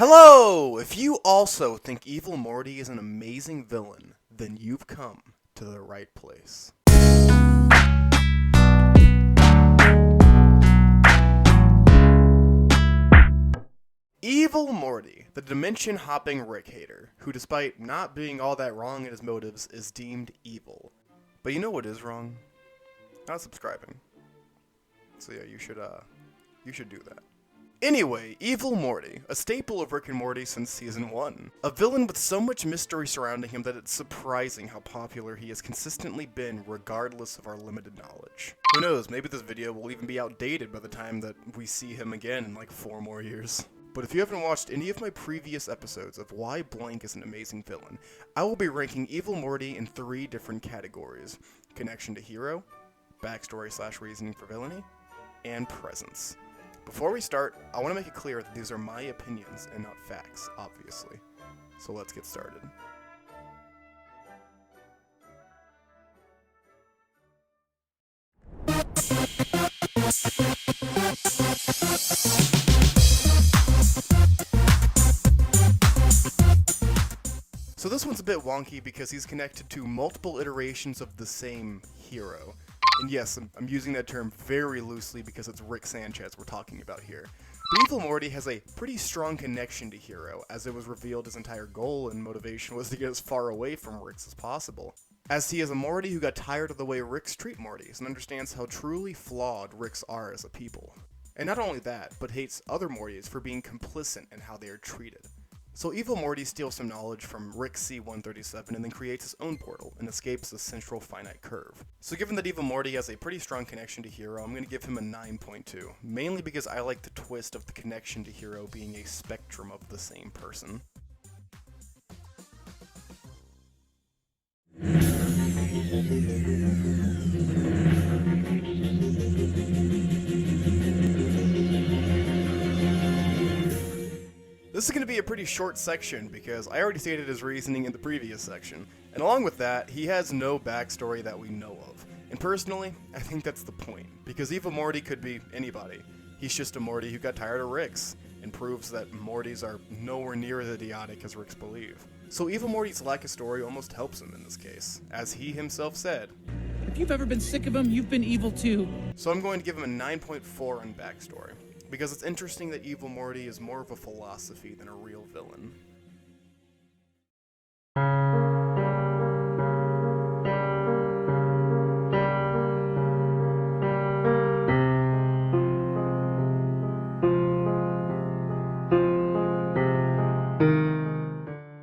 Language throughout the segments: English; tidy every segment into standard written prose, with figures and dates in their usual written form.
Hello! If you also think Evil Morty is an amazing villain, then you've come to the right place. Evil Morty, the dimension-hopping Rick hater, who despite not being all that wrong in his motives, is deemed evil. But you know what is wrong? Not subscribing. So yeah, you should do that. Anyway, Evil Morty, a staple of Rick and Morty since season 1. A villain with so much mystery surrounding him that it's surprising how popular he has consistently been regardless of our limited knowledge. Who knows, maybe this video will even be outdated by the time that we see him again in like 4 more years. But if you haven't watched any of my previous episodes of why blank is an amazing villain, I will be ranking Evil Morty in 3 different categories: connection to hero, backstory/reasoning for villainy, and presence. Before we start, I want to make it clear that these are my opinions and not facts, obviously. So let's get started. So this one's a bit wonky because he's connected to multiple iterations of the same hero. And yes, I'm using that term very loosely because it's Rick Sanchez we're talking about here. But Evil Morty has a pretty strong connection to Hero, as it was revealed his entire goal and motivation was to get as far away from Rick's as possible. As he is a Morty who got tired of the way Ricks treat Mortys and understands how truly flawed Ricks are as a people. And not only that, but hates other Mortys for being complicit in how they are treated. So Evil Morty steals some knowledge from Rick C-137 and then creates his own portal and escapes the central finite curve. So given that Evil Morty has a pretty strong connection to Hero, I'm going to give him a 9.2, mainly because I like the twist of the connection to Hero being a spectrum of the same person. This is going to be a pretty short section because I already stated his reasoning in the previous section, and along with that, he has no backstory that we know of. And personally, I think that's the point, because Evil Morty could be anybody. He's just a Morty who got tired of Ricks, and proves that Mortys are nowhere near as idiotic as Ricks believe. So Evil Morty's lack of story almost helps him in this case, as he himself said, "If you've ever been sick of him, you've been evil too." So I'm going to give him a 9.4 on backstory, because it's interesting that Evil Morty is more of a philosophy than a real villain.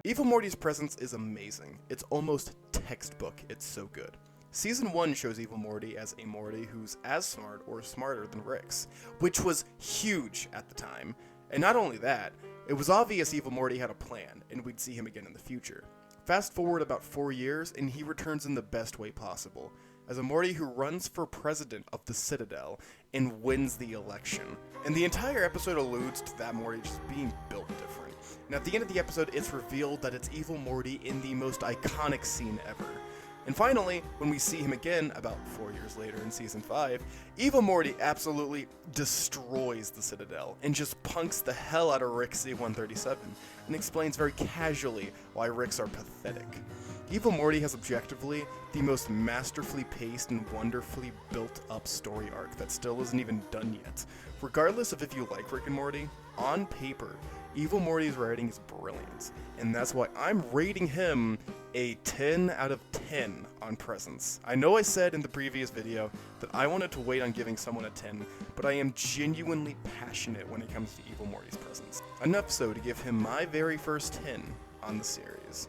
Evil Morty's presence is amazing. It's almost textbook, it's so good. Season 1 shows Evil Morty as a Morty who's as smart or smarter than Ricks, which was huge at the time. And not only that, it was obvious Evil Morty had a plan, and we'd see him again in the future. Fast forward about 4 years, and he returns in the best way possible, as a Morty who runs for president of the Citadel and wins the election. And the entire episode alludes to that Morty just being built different. And at the end of the episode, it's revealed that it's Evil Morty in the most iconic scene ever. And finally, when we see him again, about 4 years later in Season 5, Evil Morty absolutely destroys the Citadel, and just punks the hell out of Rick C-137, and explains very casually why Ricks are pathetic. Evil Morty has objectively the most masterfully paced and wonderfully built up story arc that still isn't even done yet. Regardless of if you like Rick and Morty, on paper, Evil Morty's writing is brilliant, and that's why I'm rating him a 10 out of 10 on presence. I know I said in the previous video that I wanted to wait on giving someone a 10, but I am genuinely passionate when it comes to Evil Morty's presence. Enough so to give him my very first 10 on the series.